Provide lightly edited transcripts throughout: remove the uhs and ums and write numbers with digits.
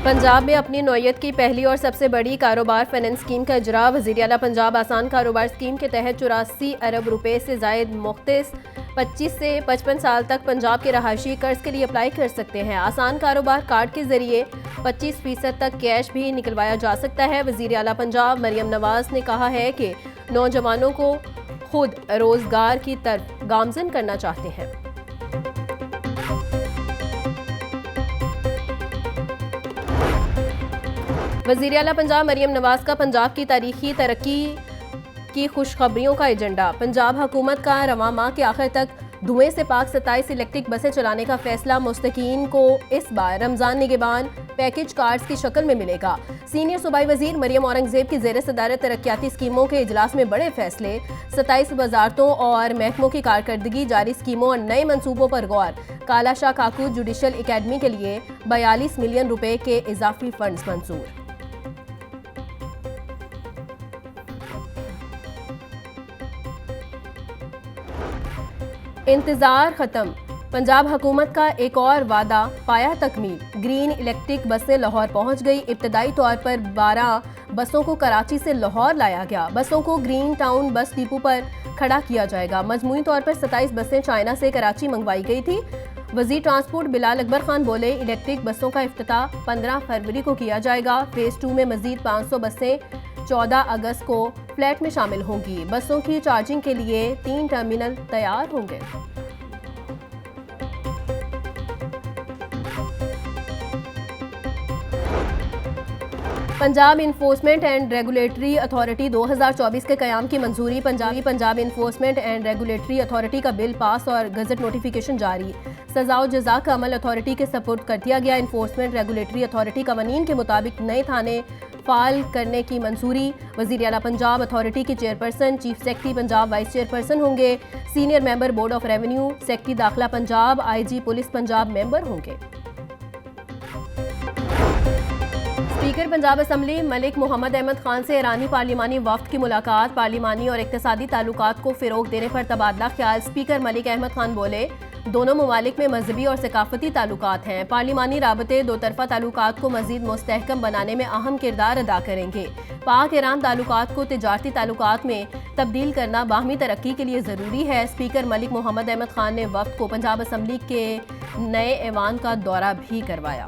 पंजाब में अपनी नौयत की पहली और सबसे बड़ी कारोबार फाइनेंस स्कीम का इजरा। वज़ीर आला पंजाब आसान कारोबार स्कीम के तहत 84 अरब रुपए से जायद मुख्तस 25 से 55 साल तक पंजाब के रहायशी कर्ज के लिए अप्लाई कर सकते हैं। आसान कारोबार कार्ड के जरिए 25% तक कैश भी निकलवाया जा सकता है। वज़ीर आला पंजाब मरियम नवाज ने कहा है कि नौजवानों को खुद रोजगार की तरफ गामजन करना चाहते हैं। वज़ीर आला पंजाब मरियम नवाज का पंजाब की तारीखी तरक्की की खुशखबरियों का एजेंडा। पंजाब हुकूमत का रवां माह के आखिर तक धुएं से पाक 27 इलेक्ट्रिक बसें चलाने का फैसला मुस्तकीन को इस बार रमजान निगहबान पैकेज कार्ड्स की शक्ल में मिलेगा। सीनियर सूबाई वजीर मरियम औरंगजेब की ज़ेर सदारत तरक्याती स्कीमों के इजलास में बड़े फैसले। 27 वजारतों और महकमों की कारकर्दगी, जारी स्कीमों और नए मनसूबों पर गौर। काला शाह काकूत जुडिशल अकेडमी के लिए 42 मिलियन रुपए के इजाफी फंड्स मंजूर। इंतजार खत्म। पंजाब हुकूमत का एक और वादा पाया तकमील। ग्रीन इलेक्ट्रिक बसें लाहौर पहुंच गई। इब्तदाई तौर पर 12 बसों को कराची से लाहौर लाया गया। बसों को ग्रीन टाउन बस डिपो पर खड़ा किया जाएगा। मजमूई तौर पर 27 बसें चाइना से कराची मंगवाई गई थी। वजीर ट्रांसपोर्ट बिलाल अकबर खान बोले, इलेक्ट्रिक बसों का इफ्तिताह 15 फरवरी को किया जाएगा। फेज 2 में मजीद 500 बसें 14 अगस्त को फ्लैट में शामिल होंगी। बसों की चार्जिंग के लिए 3 टर्मिनल तैयार होंगे। Punjab enforcement and regulatory authority 2024 के क़याम की मंजूरी। Punjab enforcement and regulatory authority का बिल पास और गजट नोटिफिकेशन जारी। सजा और जजा का अमल अथॉरिटी के सपोर्ट कर दिया गया। इन्फोर्समेंट रेगुलेटरी अथॉरिटी कवानीन के मुताबिक नए थाने फाल करने की मंजूरी। वज़ीर आला पंजाब अथॉरिटी की chairperson, chief secretary Punjab vice chairperson होंगे। Senior member board of revenue, secretary दाखिला Punjab, IG police Punjab member होंगे। स्पीकर पंजाब असम्बली मलिक मोहम्मद अहमद खान से ईरानी पार्लिमानी वफ्द की मुलाकात। पार्लिमानी और इक्तिसादी ताल्लुकात को फ़रोग देने पर तबादला ख्याल। स्पीकर मलिक अहमद खान बोले, दोनों ममालिक में मजहबी और सकाफती ताल्लुकात हैं। पार्लिमानी राबते दो तरफा ताल्लुकात को मजीद मुस्तहकम बनाने में अहम किरदार अदा करेंगे। पाक ईरान ताल्लुकात को तिजारती ताल्लुकात में तब्दील करना बाहमी तरक्की के लिए ज़रूरी है। स्पीकर मलिक मोहम्मद अहमद खान ने वफ्द को पंजाब असम्बली के नए ऐवान का दौरा भी करवाया।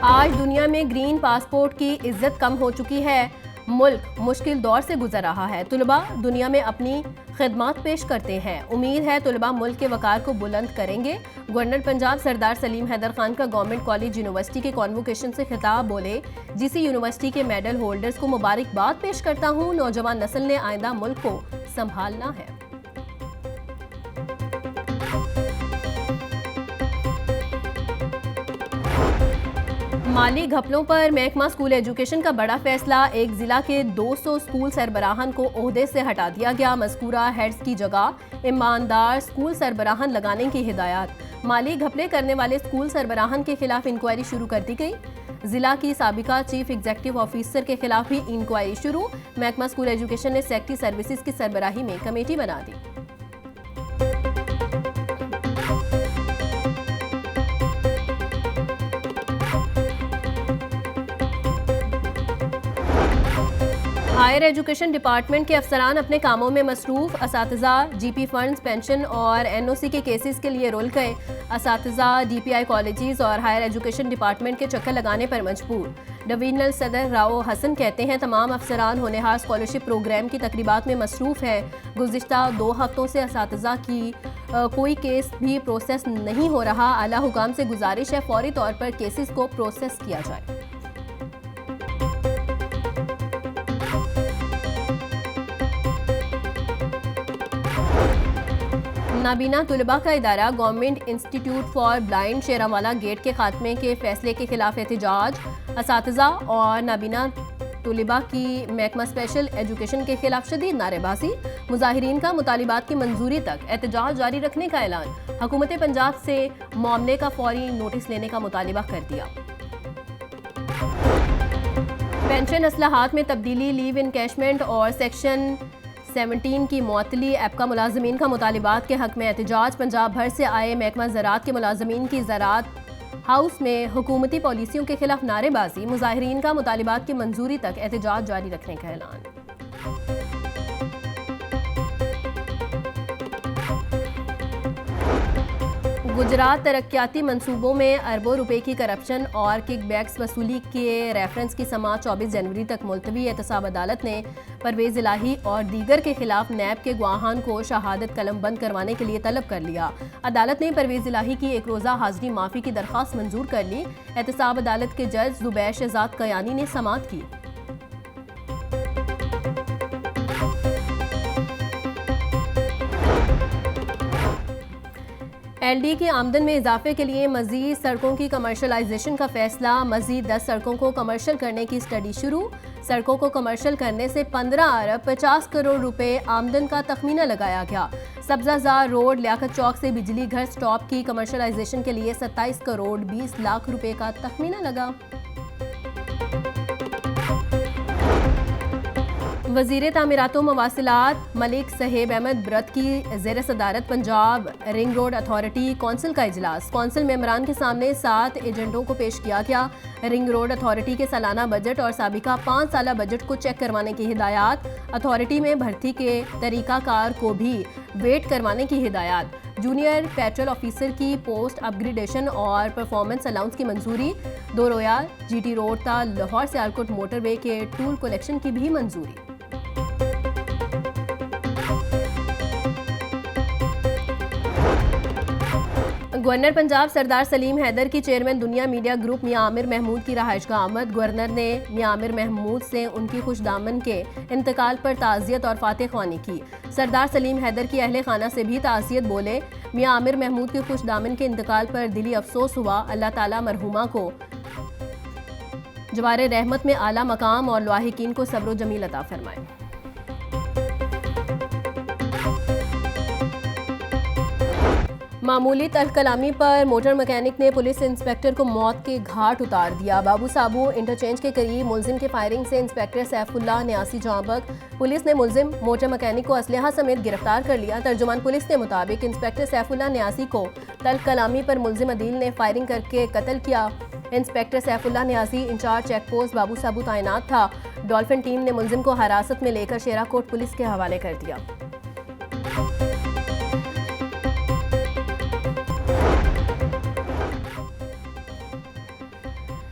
आज दुनिया में ग्रीन पासपोर्ट की इज्जत कम हो चुकी है। मुल्क मुश्किल दौर से गुजर रहा है। तुलबा दुनिया में अपनी खिदमत पेश करते हैं। उम्मीद है तुलबा मुल्क के वकार को बुलंद करेंगे। गवर्नर पंजाब सरदार सलीम हैदर खान का गवर्नमेंट कॉलेज यूनिवर्सिटी के कॉन्वोकेशन से खिताब। बोले, जीसी यूनिवर्सिटी के मेडल होल्डर्स को मुबारकबाद पेश करता हूँ। नौजवान नस्ल ने आइंदा मुल्क को संभालना है। माली घपलों पर महकमा स्कूल एजुकेशन का बड़ा फैसला। एक जिला के 200 स्कूल सरबराहान को ओहदे से हटा दिया गया। मज़कूरा हेड्स की जगह ईमानदार स्कूल सरबराहान लगाने की हिदायत। माली घपले करने वाले स्कूल सरबराहान के खिलाफ इंक्वायरी शुरू कर दी गई। जिला की साबिका चीफ एग्जीक्यूटिव ऑफिसर के खिलाफ भी इंक्वायरी शुरू। महकमा स्कूल एजुकेशन ने सेक्रेटरी सर्विसेज की सरबराही में कमेटी बना दी। हायर एजुकेशन डिपार्टमेंट के अफसरान अपने कामों में मसरूफ। असातिज़ा जीपी फंड्स, पेंशन और एनओसी के केसेस के लिए रुल गए। असातिज़ा डीपीआई कॉलेजेस और हायर एजुकेशन डिपार्टमेंट के चक्कर लगाने पर मजबूर। डिवीजनल सदर राव हसन कहते हैं, तमाम अफसरान होनहार स्कॉलरशिप प्रोग्राम की तकरीबात में मसरूफ हैं। गुज़िश्ता 2 हफ्तों से असातिज़ा की कोई केस भी प्रोसेस नहीं हो रहा। आला हुकाम से गुजारिश है फौरी तौर पर केसेस को प्रोसेस किया जाए। नाबीना तुलबा का इदारा government institute for blind Sherawala gate के खात्मे के फैसले के खिलाफ एहतजाज। असातिज़ा और नाबीना तुलबा की महकमा स्पेशल एजुकेशन के खिलाफ शदीद नारेबाजी। मुजाहिरीन का मुतालिबात की मंजूरी तक एहतजाज जारी रखने का ऐलान। हुकूमत पंजाब से मामले का फौरी नोटिस लेने का मुतालिबा कर दिया। पेंशन असलाहात में तब्दीली, लीव इनकैशमेंट और सेक्शन 17 की मुअत्तली एपका मुलाजमीन का मुतालिबात के हक में एहतजाज। पंजाब भर से आए महकमा ज़राअत के मुलाजमीन की ज़राअत हाउस में हुकूमती पॉलिसियों के खिलाफ नारेबाजी। मुजाहिरीन का मुतालिबात की मंजूरी तक एहतजाज जारी रखने का ऐलान। गुजरात तरक्याती मंसूबों में अरबों रुपए की करप्शन और किकबैक्स वसूली के रेफरेंस की समाअत 24 जनवरी तक मुलतवी। एहतसाब अदालत ने परवेज़ इलाही और दीगर के खिलाफ नैब के गवाहान को शहादत कलम बंद करवाने के लिए तलब कर लिया। अदालत ने परवेज़ इलाही की एक रोज़ा हाजिरी माफ़ी की दरख्वास्त मंजूर कर ली। एहतसाब अदालत के जज ज़ुबैर शहजाद कयानी ने समाअत की। एलडी की आमदन में इजाफे के लिए मजीद सड़कों की कमर्शलाइजेशन का फैसला। मजीद 10 सड़कों को कमर्शल करने की स्टडी शुरू। सड़कों को कमर्शल करने से 15 अरब 50 करोड़ रुपए आमदन का तखमीना लगाया गया। सब्जाजार रोड लियाकत चौक से बिजली घर स्टॉप की कमर्शलाइजेशन के लिए 27 करोड़ 20 लाख रुपए का तखमीना लगा। वज़ीर तामीरात व मवासिलात मलिक सहेब अहमद ब्रत की ज़ेर सदारत Punjab ring road authority council का इजलास। कौंसिल मेंबरान के सामने 7 एजेंडों को पेश किया गया। रिंग रोड अथॉरिटी के सालाना बजट और साबिका 5 साला बजट को चेक करवाने की हिदायत। अथॉरिटी में भर्ती के तरीकाकार को भी वेट करवाने की हिदायत। जूनियर पेट्रोल ऑफिसर की पोस्ट अपग्रेडेशन और परफॉर्मेंस अलाउंस की मंजूरी। 2 रोयाल GT रोड ता लाहौर सियालकोट मोटरवे के टूल कलेक्शन की भी मंजूरी। गवर्नर पंजाब सरदार सलीम हैदर की चेयरमैन दुनिया मीडिया ग्रुप मियां आमिर महमूद की रहायशगाह आमद। गवर्नर ने मियां आमिर महमूद से उनकी खुशदामन के इंतकाल पर ताज़ियत और फातह ख्वानी की। सरदार सलीम हैदर की अहले खाना से भी ताज़ियत बोले। मियां आमिर महमूद के खुशदामन के इंतकाल पर दिली अफसोस हुआ। अल्लाह ताला मरहुमा को जवारे रहमत में आला मकाम और लाहिकीन को सब्र जमील अता फरमाए। मामूली तलकलामी पर मोटर मैकेनिक ने पुलिस इंस्पेक्टर को मौत के घाट उतार दिया। बाबू साबू इंटरचेंज के करीब मुलजिम के फायरिंग से इंस्पेक्टर सैफुल्लाह न्यासी जाँ बक। पुलिस ने मुलजिम मोटर मैकेनिक को असलहा समेत गिरफ्तार कर लिया। तर्जुमान पुलिस के मुताबिक इंस्पेक्टर सैफुल्लाह न्यासी को तलकलामी पर मुलजिम अदील ने फायरिंग करके कत्ल किया। इंस्पेक्टर सैफुल्लाह न्यासी इंचार्ज चेक पोस्ट बाबू साबू तैनात था। डॉल्फिन टीम ने मुलजिम को हिरासत में लेकर शेराकोट पुलिस के हवाले कर दिया।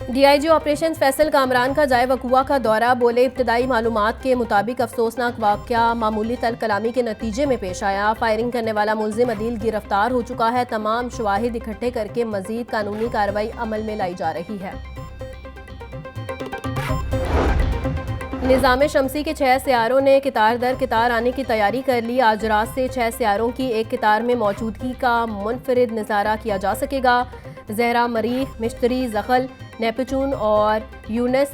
DIG ऑपरेशन फैसल कामरान का जाए वकुआ का दौरा। बोले इब्तदाई मालूमात के मुताबिक अफसोसनाक वाक़या मामूली तलकलामी के नतीजे में पेश आया। फायरिंग करने वाला मुलजिम अदील गिरफ्तार हो चुका है। तमाम शवाहिद इकट्ठे करके मजीद कानूनी कार्रवाई अमल में लाई जा रही है। निज़ाम शमसी के 6 सियारों ने कितार दर कितार आने की तैयारी कर ली। आज रात से 6 सियारों की एक कितार में मौजूदगी का मुनफरिद नज़ारा किया जा सकेगा। ज़हरा, मरीख, मिश्तरी, ज़खल, नेपचून और यूनस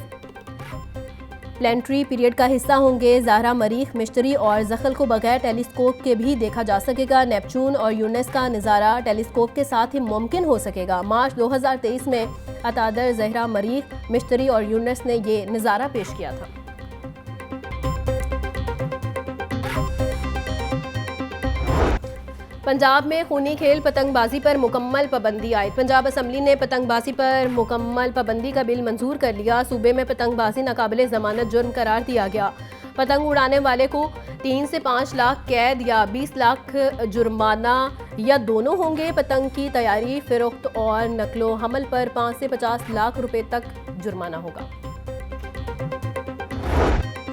प्लानिटरी पीरियड का हिस्सा होंगे। ज़हरा, मरीख, मिश्तरी और ज़खल को बगैर टेलीस्कोप के भी देखा जा सकेगा। नेपचून और यूनस का नज़ारा टेलीस्कोप के साथ ही मुमकिन हो सकेगा। मार्च 2023 में अतादर, ज़हरा, मरीख, मिश्तरी और यूनस ने ये नज़ारा पेश किया था। पंजाब में खूनी खेल पतंगबाजी पर मुकम्मल पाबंदी आई। पंजाब असम्बली ने पतंगबाजी पर मुकम्मल पाबंदी का बिल मंजूर कर लिया। सूबे में पतंगबाजी नाकाबिले ज़मानत जुर्म करार दिया गया। पतंग उड़ाने वाले को 3 से 5 लाख कैद या 20 लाख जुर्माना या दोनों होंगे। पतंग की तैयारी, फ़रोख्त और नकलो हमल पर 5 से 50 लाख रुपए तक जुर्माना होगा।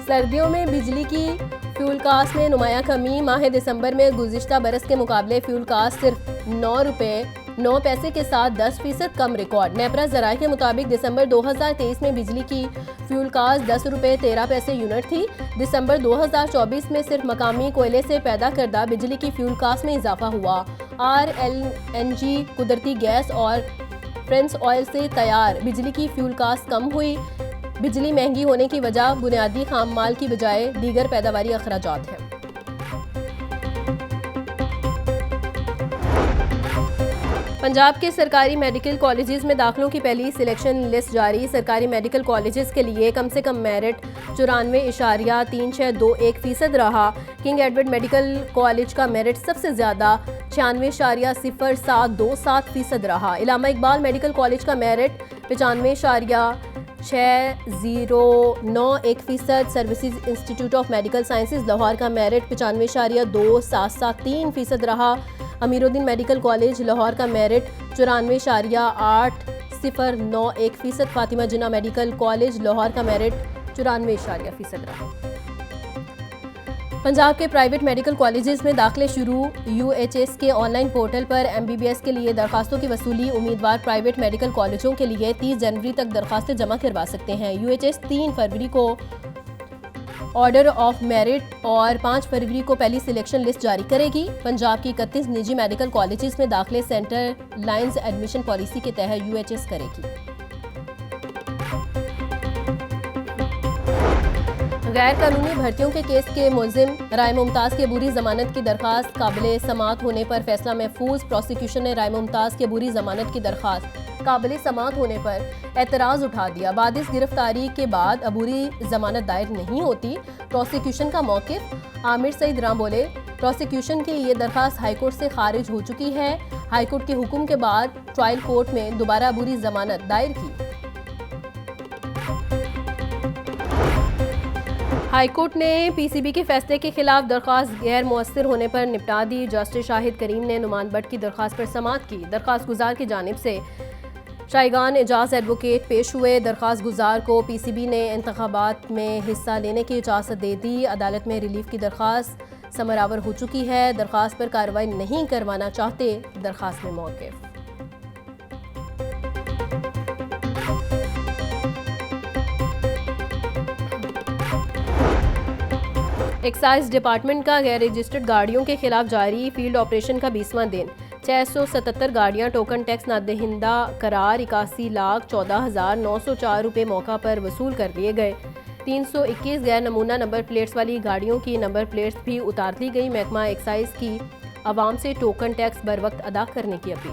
सर्दियों में बिजली की फ्यूल कास्ट में नुमाया कमी। माह दिसंबर में गुज़िश्ता बरस के मुकाबले फ्यूल कास्ट सिर्फ 9 रुपये 9 पैसे के साथ 10% कम रिकॉर्ड। नेपरा ज़राए के मुताबिक दिसंबर 2023 में बिजली की फ्यूल कास्ट 10 रुपये 13 पैसे यूनिट थी। दिसंबर 2024 में सिर्फ मकामी कोयले से पैदा करदा बिजली की फ्यूल कास्ट में इजाफा हुआ। RLNG, कुदरती गैस और फ्रेंच ऑयल से तैयार बिजली की फ्यूल कास्ट कम हुई। बिजली महंगी होने की वजह बुनियादी खाम माल की बजाय दीगर पैदावारी अखराजात हैं। पंजाब के सरकारी मेडिकल कॉलेजेस में दाखिलों की पहली सिलेक्शन लिस्ट जारी। सरकारी मेडिकल कॉलेजेस के लिए कम से कम मेरिट 94.3621% रहा। किंग एडवर्ड मेडिकल कॉलेज का मेरिट सबसे ज़्यादा 96.0727% रहा। इलामा इकबाल मेडिकल कॉलेज का merit 95.6091%। Services institute of medical sciences Lahore का मेरिट 95.2773% रहा। अमीरुद्दीन मेडिकल कॉलेज लाहौर का मेरिट 94.8091%। फातिमा जिन्ना मेडिकल कॉलेज लाहौर का मेरिट 94% रहा। पंजाब के प्राइवेट मेडिकल कॉलेजेस में दाखिले शुरू। UHS के ऑनलाइन पोर्टल पर MBBS के लिए दरखास्तों की वसूली। उम्मीदवार प्राइवेट मेडिकल कॉलेजों के लिए 30 जनवरी तक दरखास्तें जमा करवा सकते हैं। UHS 3 फरवरी को ऑर्डर ऑफ मेरिट और 5 फरवरी को पहली सिलेक्शन लिस्ट जारी करेगी। पंजाब की 31 निजी मेडिकल कॉलेजेस में दाखिले सेंटर लाइंस एडमिशन पॉलिसी के तहत UHS करेगी। गैर कानूनी भर्तियों के केस के मुलजिम राय मुमताज़ की अबूरी जमानत की दरखास्त काबिल समात होने पर फैसला महफूज। प्रोसिक्यूशन ने राय मुमताज़ की अबूरी जमानत की दरखास्त काबिल समात होने पर एतराज़ उठा दिया। बाद इस गिरफ्तारी के बाद अबूरी जमानत दायर नहीं होती। प्रोसिक्यूशन का मौक़िफ़। आमिर सईद राम बोले, प्रोसिक्यूशन की ये दरखास्त हाईकोर्ट से खारिज हो चुकी है। हाईकोर्ट के हुक्म के बाद ट्रायल कोर्ट में दोबारा अबूरी जमानत दायर की। हाईकोर्ट ने PCB के फैसले के खिलाफ दरखास्त गैर मुअस्सिर होने पर निपटा दी। जस्टिस शाहिद करीम ने नुमान भट्ट की दरखास्त पर समाअत की। दरखास्त गुजार की जानिब से शाइगान एजाज एडवोकेट पेश हुए। दरखास्त गुजार को PCB ने इंतखाबात में हिस्सा लेने की इजाज़त दे दी। अदालत में रिलीफ की दरखास्त समरावर हो चुकी है। दरखास्त पर कार्रवाई नहीं करवाना चाहते। दरखास्त में मौक़िफ़। एक्साइज डिपार्टमेंट का गैर रजिस्टर्ड गाड़ियों के खिलाफ जारी फील्ड ऑपरेशन का 20वां दिन। 677 गाड़ियां टोकन टैक्स नादहिंदा करार 81,14,904 रुपये मौका पर वसूल कर लिए गए। 321 गैर नमूना नंबर प्लेट्स वाली गाड़ियों की नंबर प्लेट्स भी उतार ली गई। महकमा एक्साइज की आवाम से टोकन टैक्स बर वक्त अदा करने की अपील।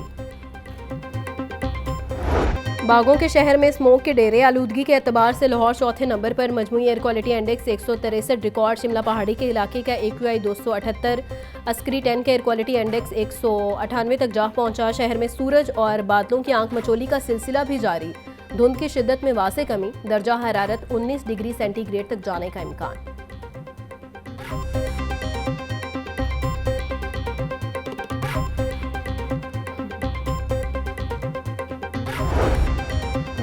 बागों के शहर में स्मोक के डेरे। आलूदगी के एतबार से लाहौर चौथे नंबर पर। मजमूई air quality index 163 record. Shimla पहाड़ी के इलाके का AQI 278। अस्करी 10 का एयर क्वालिटी इंडेक्स 198 तक जा पहुंचा। शहर में सूरज और बादलों की आंख मचोली का सिलसिला भी जारी। धुंध की शिद्दत में वासे कमी। दर्जा हरारत 19 डिग्री सेंटीग्रेड तक जाने का इम्कान।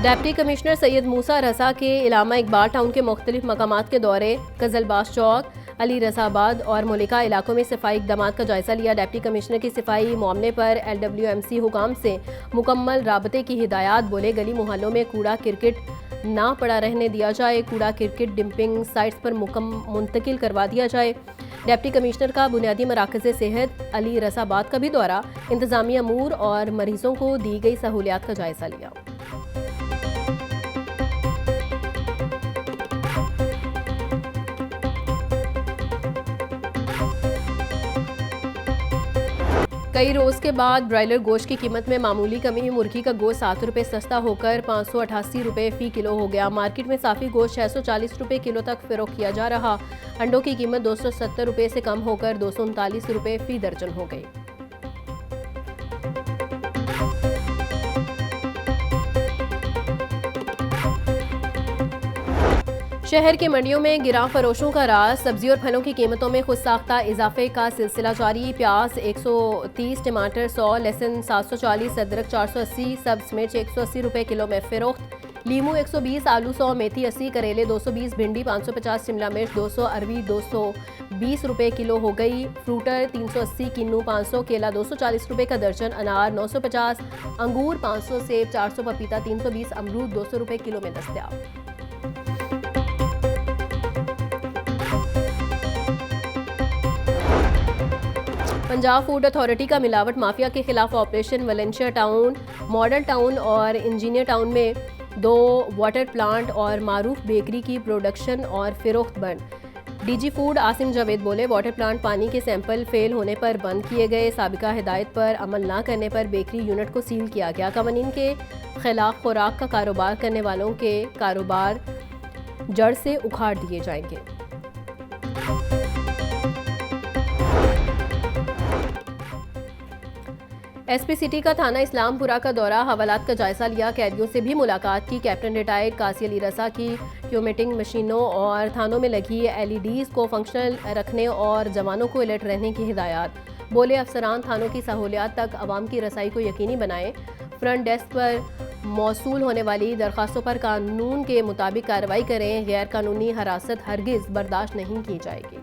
डिप्टी कमिश्नर सैयद मूसा रसा के इलामा इकबाल टाउन के मुख्तलिफ मकामात के दौरे। कजलबाज चौक, अली रसाबाद और मुलिका इलाकों में सफाई इक़दामात का जायजा लिया। डिप्टी कमिश्नर की सफाई मामले पर LWMC हुकाम से मुकम्मल राबते की हिदायत। बोले, गली मोहल्लों में कूड़ा क्रिकेट ना पड़ा रहने दिया जाए। कूड़ा क्रिकेट डंपिंग साइट्स पर मुंतकिल करवा दिया जाए। डिप्टी कमिश्नर का बुनियादी मराकज़ सेहत अली रसाबाद का भी दौरा। इंतज़ामी अमूर और मरीजों को दी गई सहूलियात का जायजा लिया। कई रोज़ के बाद ब्रायलर गोश्त की कीमत में मामूली कमी। मुर्गी का गोश्त 7 रुपये सस्ता होकर 588 रुपये फ़ी किलो हो गया। मार्केट में साफ़ी गोश्त 640 रुपये किलो तक फ़रोख्त किया जा रहा। अंडों की कीमत 270 रुपये से कम होकर 239 रुपये फ़ी दर्जन हो गई। शहर की मंडियों में गिरां फरोशों का राज। सब्जी और फलों की कीमतों में खुद साख्ता इजाफे का सिलसिला जारी। प्याज 130, टमाटर 100, लहसुन 740, अदरक 480, सब्ज मिर्च 180 रुपये किलो में फ़रोख्त। लीमू 120, आलू 100, मेथी 80, करेले 220, भिंडी 550, शिमला मिर्च 200, अरवी 220 रुपये किलो हो गई। फ्रूटर 380, किन्नू 500, केला 240 रुपये का दर्जन, अनार 950, अंगूर 500, सेब 400, पपीता 320, अमरूद 200 रुपये किलो में दस्तयाब। पंजाब फूड अथॉरिटी का मिलावट माफिया के खिलाफ operation. Valencia town, model town और इंजीनियर टाउन में 2 वाटर प्लांट और मारूफ बेकरी की प्रोडक्शन और फ़रोख्त बंद। डीजी फूड आसिम जावेद बोले, वाटर प्लांट पानी के सैंपल फेल होने पर बंद किए गए। साबिका हिदायत पर अमल न करने पर बेकरी यूनिट को सील किया गया। कवानीन के खिलाफ खुराक का कारोबार करने वालों के कारोबार जड़ से उखाड़ दिए जाएंगे। एसपी सिटी का थाना इस्लामपुरा का दौरा, हवालात का जायजा लिया, कैदियों से भी मुलाकात की। कैप्टन रिटायर्ड कासी अली रसा की क्यूमेटिंग मशीनों और थानों में लगी एलईडीज को फंक्शनल रखने और जवानों को अलर्ट रहने की हिदायत। बोले, अफसरान थानों की सहूलियात तक आवाम की रसाई को यकीनी बनाएं। फ्रंट डेस्क पर मौसूल होने वाली दरखास्तों पर कानून के मुताबिक कार्रवाई करें। गैर कानूनी हरासत हरगिज़ बर्दाश्त नहीं की जाएगी।